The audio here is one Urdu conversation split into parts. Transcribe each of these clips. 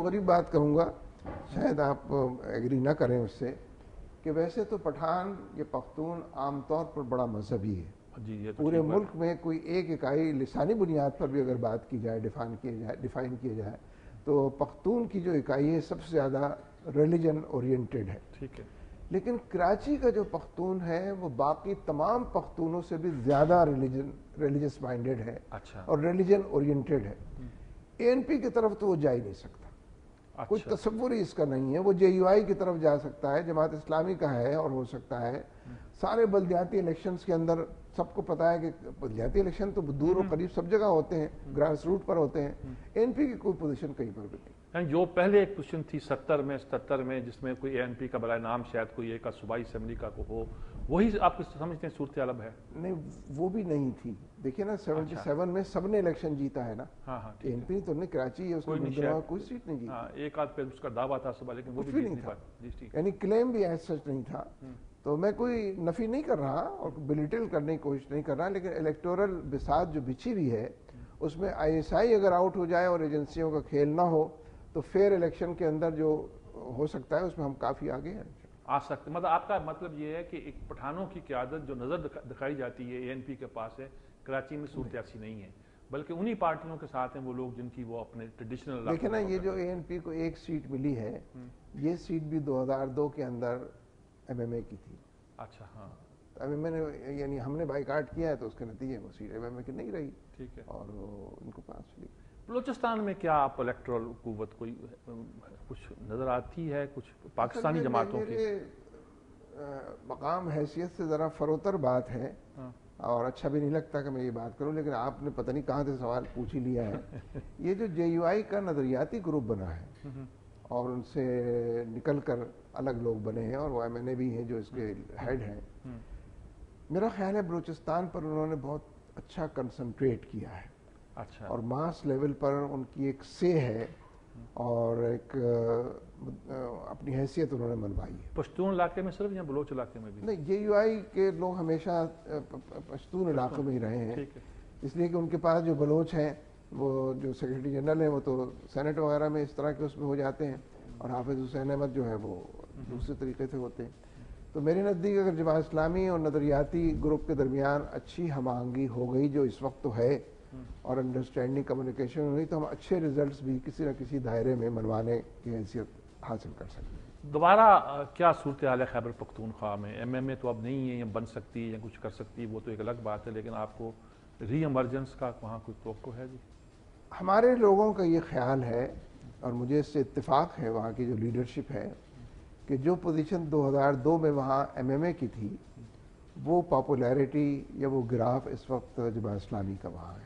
غریب بات کہوں گا, شاید آپ ایگری نہ کریں اس سے, کہ ویسے تو پٹھان یا پختون عام طور پر بڑا مذہبی ہے. جی پورے ملک میں کوئی ایک اکائی لسانی بنیاد پر بھی اگر بات کی جائے, ڈیفائن کیا جائے, تو پختون کی جو اکائی ہے سب سے زیادہ ریلیجن اورینٹڈ ہے. ٹھیک ہے. لیکن کراچی کا جو پختون ہے وہ باقی تمام پختونوں سے بھی زیادہ ریلیجس مائنڈڈ ہے اور ریلیجن اورینٹڈ ہے. اے این پی کی طرف تو وہ جا ہی نہیں سکتا, کوئی تصور ہی اس کا نہیں ہے. وہ جے یو آئی کی طرف جا سکتا ہے, جماعت اسلامی کا ہے اور ہو سکتا ہے. سارے بلدیاتی الیکشنز کے اندر سب کو پتا ہے کہ بلدیاتی الیکشن تو دور و قریب سب جگہ ہوتے ہیں, گراس روٹ پر ہوتے ہیں. اے این پی کی کوئی پوزیشن کہیں پر بھی نہیں. جو پہلے ایک پوزیشن تھی 77 میں جس میں کوئی اے این پی کا برائے نام شاید کوئی ایک صوبائی اسمبلی کا ہو, وہی آپ سمجھتے ہیں صورتحال اب ہے؟ نہیں, وہ بھی نہیں تھی. دیکھیے نا 77 میں سب نے الیکشن جیتا ہے نا. اے این پی تو نے کراچی ہے, اس میں کوئی سیٹ نہیں جیتی. ایک آدھ پہ اس کا دعویٰ تھا صبح, لیکن وہ بھی نہیں تھا, یعنی کلیم بھی ایز سچ نہیں تھا. تو میں کوئی نفی نہیں کر رہا اور بلیٹل کرنے کی کوشش نہیں کر رہا, لیکن الیکٹورل بساط جو بچھی ہوئی ہے اس میں آئی ایس آئی اگر آؤٹ ہو جائے اور ایجنسیوں کا کھیل نہ ہو تو فیئر الیکشن کے اندر جو ہو سکتا ہے اس میں ہم کافی آگے ہیں آ سکتے. مطلب آپ کا مطلب یہ ہے کہ ایک پٹھانوں کی قیادت جو نظر دکھائی جاتی ہے اے این پی کے پاس ہے, کراچی میں صورت ایسی نہیں ہے, بلکہ انہی پارٹیوں کے ساتھ ہیں وہ لوگ جن کی وہ اپنے ٹریڈیشنل. دیکھیں نا, یہ جو اے این پی کو ایک سیٹ ملی ہے, یہ سیٹ بھی 2002 کے اندر ایم ایم اے کی تھی. اچھا. ہاں, ایم ایم اے نے, یعنی ہم نے بائیکاٹ کیا ہے تو اس کے نتیجے وہ سیٹ ایم ایم اے کی نہیں رہی. ٹھیک ہے. اور ان کو پاس چلی. بلوچستان میں کیا آپ الیکٹرل قوت کوئی کچھ نظر آتی ہے, کچھ پاکستانی جماعتوں کی؟ مقام حیثیت سے ذرا فروتر بات ہے اور اچھا بھی نہیں لگتا کہ میں یہ بات کروں, لیکن آپ نے پتہ نہیں کہاں سے سوال پوچھ ہی لیا ہے. یہ جو جے یو آئی کا نظریاتی گروپ بنا ہے اور ان سے نکل کر الگ لوگ بنے ہیں اور وہ ایم این اے بھی ہیں جو اس کے ہیڈ ہیں, میرا خیال ہے بلوچستان پر انہوں نے بہت اچھا کنسنٹریٹ کیا ہے. اچھا. اور ماس لیول پر ان کی ایک سے ہے اور ایک اپنی حیثیت انہوں نے منوائی ہے. پشتون علاقے میں صرف یا بلوچ علاقے میں بھی؟ نہیں, جے یو آئی کے لوگ ہمیشہ پشتون علاقوں میں ہی رہے ہیں, اس لیے کہ ان کے پاس جو بلوچ ہیں وہ جو سیکرٹری جنرل ہیں وہ تو سینٹ وغیرہ میں اس طرح کے اس میں ہو جاتے ہیں, اور حافظ حسین احمد جو ہے وہ دوسرے طریقے سے ہوتے ہیں. تو میرے نزدیک اگر جماعت اسلامی اور نظریاتی گروپ کے درمیان اچھی ہم آہنگی ہو گئی جو اس وقت تو ہے, اور انڈرسٹینڈنگ کمیونیکیشن ہوئی, تو ہم اچھے ریزلٹس بھی کسی نہ کسی دائرے میں منوانے کی حیثیت حاصل کر سکتے ہیں. دوبارہ کیا صورتحال ہے خیبر پختونخوا میں؟ ایم ایم اے تو اب نہیں ہے, یا بن سکتی ہے یا کچھ کر سکتی ہے, وہ تو ایک الگ بات ہے, لیکن آپ کو ری ایمرجنس کا وہاں کوئی توقع ہے؟ جی, ہمارے لوگوں کا یہ خیال ہے اور مجھے اس سے اتفاق ہے وہاں کی جو لیڈرشپ ہے کہ جو پوزیشن 2002 میں وہاں ایم ایم اے کی تھی وہ پاپولیرٹی یا وہ گراف اس وقت جماعت اسلامی کا وہاں ہے.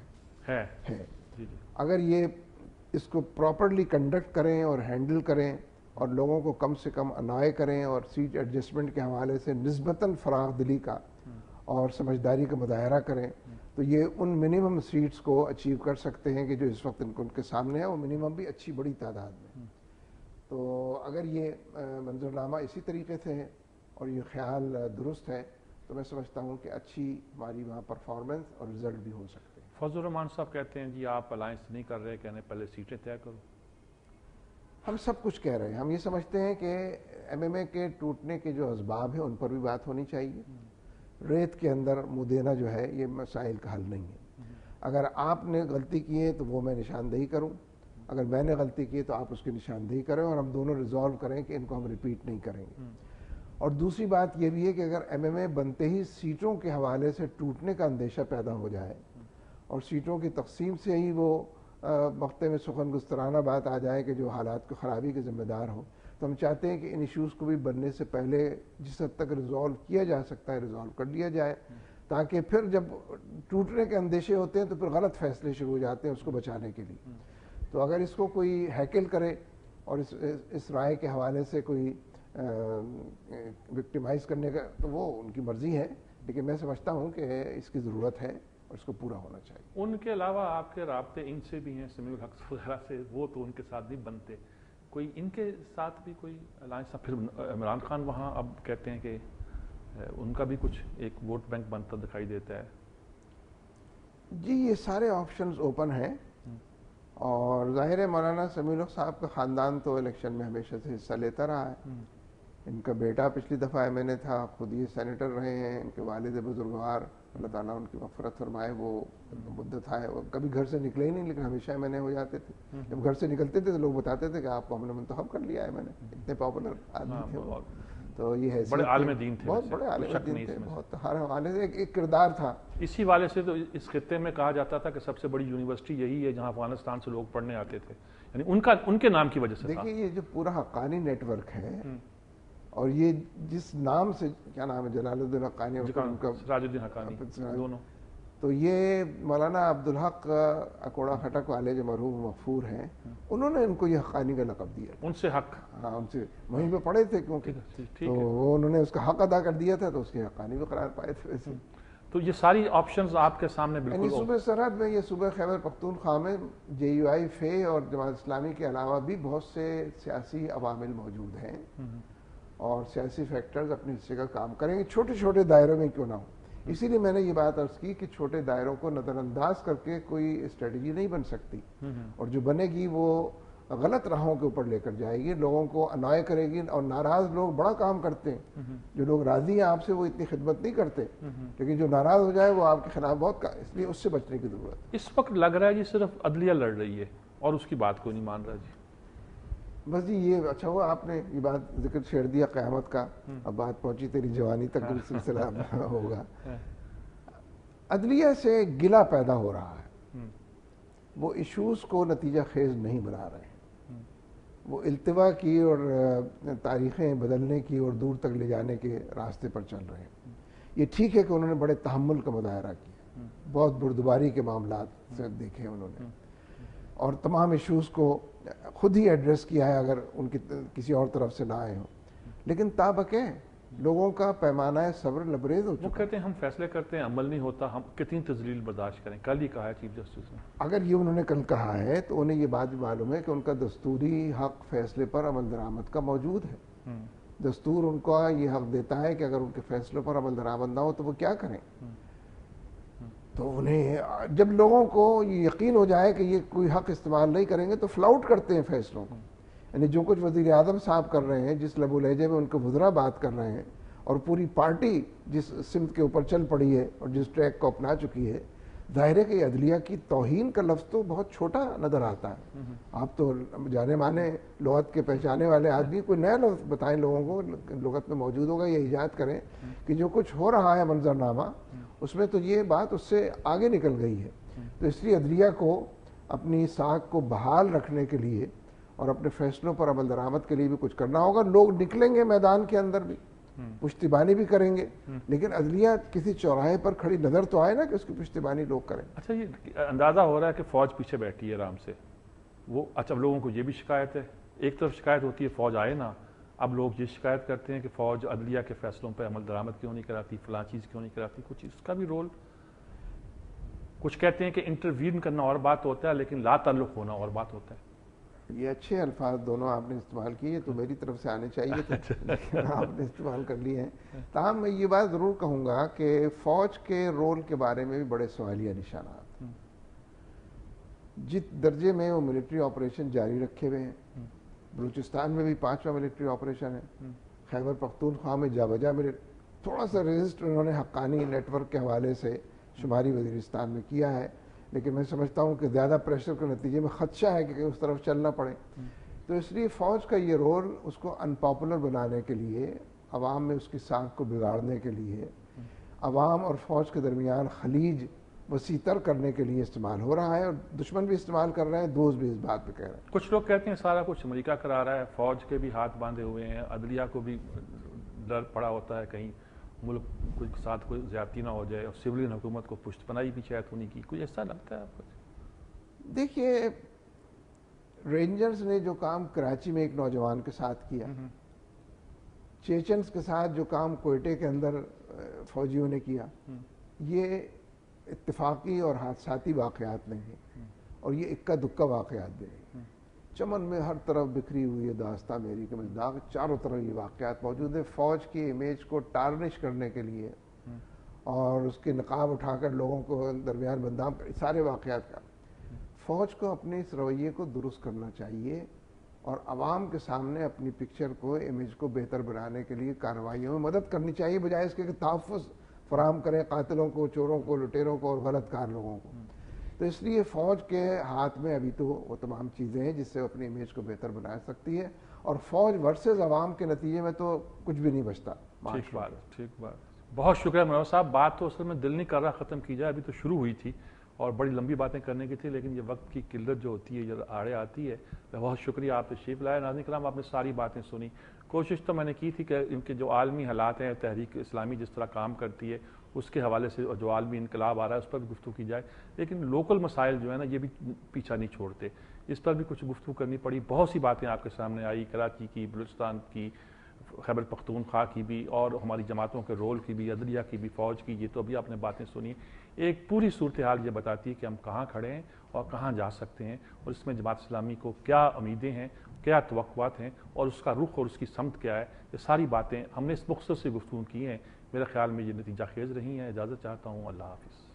اگر یہ اس کو پراپرلی کنڈکٹ کریں اور ہینڈل کریں اور لوگوں کو کم سے کم انائے کریں اور سیٹ ایڈجسٹمنٹ کے حوالے سے نسبتاً فراغ دلی کا اور سمجھداری کا مظاہرہ کریں تو یہ ان منیمم سیٹس کو اچیو کر سکتے ہیں کہ جو اس وقت ان کے سامنے ہے, وہ منیمم بھی اچھی بڑی تعداد میں. تو اگر یہ منظرنامہ اسی طریقے سے ہے اور یہ خیال درست ہے تو میں سمجھتا ہوں کہ اچھی ہماری وہاں پرفارمنس اور رزلٹ بھی ہو سکتے ہیں. فضل الرحمان صاحب کہتے ہیں جی آپ الائنس نہیں کر رہے, کہنے پہلے سیٹیں طے کرو. ہم سب کچھ کہہ رہے ہیں, ہم یہ سمجھتے ہیں کہ ایم ایم اے کے ٹوٹنے کے جو اسباب ہیں ان پر بھی بات ہونی چاہیے. ریت کے اندر منہ دینا جو ہے یہ مسائل کا حل نہیں ہے. اگر آپ نے غلطی کی ہے تو وہ میں نشاندہی کروں, اگر میں نے غلطی کی تو آپ اس کی نشاندہی کریں اور ہم دونوں ریزالو کریں کہ ان کو ہم ریپیٹ نہیں کریں گے. اور دوسری بات یہ بھی ہے کہ اگر ایم ایم اے بنتے ہی سیٹوں کے حوالے سے ٹوٹنے کا اندیشہ پیدا ہو جائے اور سیٹوں کی تقسیم سے ہی وہ وقت میں سخن گسترانہ بات آ جائے کہ جو حالات کو خرابی کے ذمہ دار ہوں, تو ہم چاہتے ہیں کہ ان ایشوز کو بھی بننے سے پہلے جس حد تک ریزالو کیا جا سکتا ہے ریزالو کر لیا جائے, تاکہ پھر جب ٹوٹنے کے اندیشے ہوتے ہیں تو پھر غلط فیصلے شروع ہو جاتے ہیں اس کو بچانے کے لیے. تو اگر اس کو کوئی ہیکل کرے اور اس رائے کے حوالے سے کوئی وکٹیمائز کرنے کا تو وہ ان کی مرضی ہے, لیکن میں سمجھتا ہوں کہ اس کی ضرورت ہے اور اس کو پورا ہونا چاہیے. ان کے علاوہ آپ کے رابطے ان سے بھی ہیں, سمیع الحق وغیرہ سے, وہ تو ان کے ساتھ نہیں بنتے, کوئی ان کے ساتھ بھی کوئی الائنس؟ پھر عمران خان وہاں اب کہتے ہیں کہ ان کا بھی کچھ ایک ووٹ بینک بنتا دکھائی دیتا ہے. جی, یہ سارے آپشنز اوپن ہیں اور ظاہر ہے مولانا سمیع الحق صاحب کا خاندان تو الیکشن میں ہمیشہ سے حصہ لیتا رہا ہے. ان کا بیٹا پچھلی دفعہ MNA تھا، خود یہ سینیٹر رہے ہیں. ان کے والد بزرگوار اللہ تعالیٰ ان کی مغفرت فرمائے، وہ مدت ہے وہ کبھی گھر سے نکلے ہی نہیں، لیکن ہمیشہ MNA ہو جاتے تھے. جب گھر سے نکلتے تھے تو لوگ بتاتے تھے کہ آپ کو ہم نے منتخب کر لیا ہے MNA. اتنے پاپولر آدمی تھے وہ. تو یہ ہے بڑے عالم دین تھے، بہت بڑے عالم دین تھے، بہت ہر حوالے سے ایک کردار تھا. اسی والے سے تو اس خطے میں کہا جاتا تھا کہ سب سے بڑی یونیورسٹی یہی ہے جہاں افغانستان سے لوگ پڑھنے آتے تھے، یعنی ان کے نام کی وجہ سے. دیکھیے یہ جو پورا حقانی نیٹ ورک ہے اور یہ جس نام سے کیا نام ہے جلال الدین حقانی اور سراج الدین حقانی دونوں، تو یہ مولانا عبدالحق اکوڑا خٹک والے جو مرحوم مغفور ہیں انہوں نے ان کو یہ حقانی کا لقب دیا. ان سے حق، ہاں ان سے وہیں پہ پڑھے تھے کیونکہ تو وہ انہوں نے اس کا حق ادا کر دیا تھا تو اس کی حقانی بھی قرار پائے تھے. ویسے تو یہ ساری آپشنز آپ کے سامنے بالکل صوبہ سرحد میں، یہ صوبہ خیبر پختونخوا میں JUI فے اور جماعت اسلامی کے علاوہ بھی بہت سے سیاسی عوامل موجود ہیں اور سیاسی فیکٹرز اپنے حصے کا کام کریں گے، چھوٹے چھوٹے دائروں میں کیوں نہ ہو. اسی لیے میں نے یہ بات عرض کی کہ چھوٹے دائروں کو نظر انداز کر کے کوئی اسٹریٹجی نہیں بن سکتی، اور جو بنے گی وہ غلط راہوں کے اوپر لے کر جائے گی، لوگوں کو انوائے کرے گی. اور ناراض لوگ بڑا کام کرتے ہیں، جو لوگ راضی ہیں آپ سے وہ اتنی خدمت نہیں کرتے، لیکن جو ناراض ہو جائے وہ آپ کے خلاف بہت اس لیے اس سے بچنے کی ضرورت ہے. اس وقت لگ رہا ہے جی صرف عدلیہ لڑ رہی ہے اور اس کی بات کو نہیں مان رہا جی. بس جی یہ اچھا ہوا آپ نے یہ بات ذکر چھیڑ دیا قیامت کا. اب بات پہنچی تیری جوانی تک بھی سلسلہ ہوگا. عدلیہ سے گلہ پیدا ہو رہا ہے، وہ ایشوز کو نتیجہ خیز نہیں بنا رہے ہیں، وہ التوا کی اور تاریخیں بدلنے کی اور دور تک لے جانے کے راستے پر چل رہے ہیں. یہ ٹھیک ہے کہ انہوں نے بڑے تحمل کا مظاہرہ کیا، بہت بردباری کے معاملات سے دیکھے انہوں نے، اور تمام ایشوز کو خود ہی ایڈریس کیا ہے اگر ان کی کسی اور طرف سے نہ آئے ہوں. لیکن تابقہ لوگوں کا پیمانہ صبر لبریز ہو چکا. وہ کہتے ہیں ہم فیصلے کرتے ہیں، عمل نہیں ہوتا، ہم کتنی تذلیل برداشت کریں. کل ہی کہا ہے چیف جسٹس نے. اگر یہ انہوں نے کل کہا ہے تو انہیں یہ بات بھی معلوم ہے کہ ان کا دستوری حق فیصلے پر عمل درآمد کا موجود ہے. دستور ان کو یہ حق دیتا ہے کہ اگر ان کے فیصلوں پر عمل درآمد نہ ہو تو وہ کیا کریں. تو انہیں جب لوگوں کو یہ یقین ہو جائے کہ یہ کوئی حق استعمال نہیں کریں گے تو فلاؤٹ کرتے ہیں فیصلوں کو. یعنی جو کچھ وزیر اعظم صاحب کر رہے ہیں، جس لب و لہجے میں ان کو وزراء بات کر رہے ہیں، اور پوری پارٹی جس سمت کے اوپر چل پڑی ہے اور جس ٹریک کو اپنا چکی ہے، ظاہر ہے کہ عدلیہ کی توہین کا لفظ تو بہت چھوٹا نظر آتا ہے. آپ تو جانے مانے لغت کے پہچانے والے آدمی، کوئی نیا لفظ بتائیں لوگوں کو لغت میں موجود ہوگا، یہ ایجاد کریں کہ جو کچھ ہو رہا ہے منظرنامہ اس میں تو یہ بات اس سے آگے نکل گئی ہے. تو اس لیے عدلیہ کو اپنی ساکھ کو بحال رکھنے کے لیے اور اپنے فیصلوں پر عمل درآمد کے لیے بھی کچھ کرنا ہوگا. لوگ نکلیں گے میدان کے اندر بھی، پشتیبانی بھی کریں گے، لیکن عدلیہ کسی چوراہے پر کھڑی نظر تو آئے نا کہ اس کی پشتیبانی لوگ کریں. اچھا یہ اندازہ ہو رہا ہے کہ فوج پیچھے بیٹھی ہے آرام سے. وہ اچھا لوگوں کو یہ بھی شکایت ہے، ایک طرف شکایت ہوتی ہے فوج آئے نا، اب لوگ یہ شکایت کرتے ہیں کہ فوج عدلیہ کے فیصلوں پہ عمل درآمد کیوں نہیں کراتی، فلاں چیز کیوں نہیں کراتی. کچھ اس کا بھی رول، کچھ کہتے ہیں کہ انٹروین کرنا اور بات ہوتا ہے لیکن لا تعلق ہونا اور بات ہوتا ہے. یہ اچھے الفاظ دونوں آپ نے استعمال کیے، تو میری طرف سے آنے چاہیے تھے لیکن آپ نے استعمال کر لیے ہیں. تاہم میں یہ بات ضرور کہوں گا کہ فوج کے رول کے بارے میں بھی بڑے سوالیہ نشانات. جس درجے میں وہ ملٹری آپریشن جاری رکھے ہوئے ہیں، بلوچستان میں بھی 5واں ملٹری آپریشن ہے، خیبر پختونخوا میں جا بجا تھوڑا سا ریزسٹ انہوں نے حقانی نیٹ ورک کے حوالے سے شمالی وزیرستان میں کیا ہے، لیکن میں سمجھتا ہوں کہ زیادہ پریشر کے نتیجے میں خدشہ ہے کہ اس طرف چلنا پڑے. تو اس لیے فوج کا یہ رول اس کو ان پاپولر بنانے کے لیے، عوام میں اس کی ساکھ کو بگاڑنے کے لیے، عوام اور فوج کے درمیان خلیج وسیع تر کرنے کے لیے استعمال ہو رہا ہے، اور دشمن بھی استعمال کر رہے ہیں، دوست بھی اس بات پہ کہہ رہے ہیں. کچھ لوگ کہتے ہیں سارا کچھ امریکہ کرا رہا ہے، فوج کے بھی ہاتھ باندھے ہوئے ہیں، عدلیہ کو بھی ڈر پڑا ہوتا ہے کہیں ملک کے ساتھ کوئی زیادتی نہ ہو جائے، اور سویلین حکومت کو پشت پناہی بھی شاید ہونے کی. کوئی ایسا لگتا ہے آپ کو؟ دیکھیے رینجرز نے جو کام کراچی میں ایک نوجوان کے ساتھ کیا، چیچنز کے ساتھ جو کام کوئٹے کے اندر فوجیوں نے کیا، یہ اتفاقی اور حادثاتی واقعات نہیں ہیں، اور یہ اکا دکا واقعات بھی نہیں. چمن میں ہر طرف بکھری ہوئی ہے داستان میری کے مزداق، چاروں طرف یہ واقعات موجود ہیں. فوج کی امیج کو ٹارنش کرنے کے لیے اور اس کے نقاب اٹھا کر لوگوں کو درمیان بندام، سارے واقعات کا فوج کو اپنے اس رویے کو درست کرنا چاہیے اور عوام کے سامنے اپنی پکچر کو امیج کو بہتر بنانے کے لیے کارروائیوں میں مدد کرنی چاہیے، بجائے اس کے کہ تحفظ فراہم کرے قاتلوں کو، چوروں کو، لٹیروں کو اور غلط کار لوگوں کو۔ تو اس لیے فوج کے ہاتھ میں ابھی تو وہ تمام چیزیں ہیں جس سے وہ اپنی امیج کو بہتر بنا سکتی ہے، اور فوج ورسز عوام کے نتیجے میں تو کچھ بھی نہیں بچتا۔ ٹھیک بات، بہت شکریہ منور صاحب۔ بات تو اصل میں دل نہیں کر رہا ختم کی جائے، ابھی تو شروع ہوئی تھی اور بڑی لمبی باتیں کرنے کی تھی، لیکن یہ وقت کی قلت جو ہوتی ہے یہ آڑے آتی ہے۔ بہت شکریہ، آپ تشریف لائے۔ ناظرین کرام، آپ نے ساری باتیں سنی۔ کوشش تو میں نے کی تھی کہ ان کے جو عالمی حالات ہیں، تحریک اسلامی جس طرح کام کرتی ہے اس کے حوالے سے، جو عالمی انقلاب آ رہا ہے اس پر بھی گفتگو کی جائے، لیکن لوکل مسائل جو ہیں نا یہ بھی پیچھا نہیں چھوڑتے، اس پر بھی کچھ گفتگو کرنی پڑی۔ بہت سی باتیں آپ کے سامنے آئی، کراچی کی، بلوچستان کی، خیبر پختونخوا کی بھی، اور ہماری جماعتوں کے رول کی بھی، عدلیہ کی بھی، فوج کی، یہ تو ابھی آپ نے باتیں سنی۔ ایک پوری صورتحال یہ بتاتی ہے کہ ہم کہاں کھڑے ہیں اور کہاں جا سکتے ہیں، اور اس میں جماعت اسلامی کو کیا امیدیں ہیں، کیا توقعات ہیں، اور اس کا رخ اور اس کی سمت کیا ہے۔ یہ ساری باتیں ہم نے اس مختصر سے گفتگو کی ہیں، میرے خیال میں یہ نتیجہ خیز رہی ہیں۔ اجازت چاہتا ہوں، اللہ حافظ۔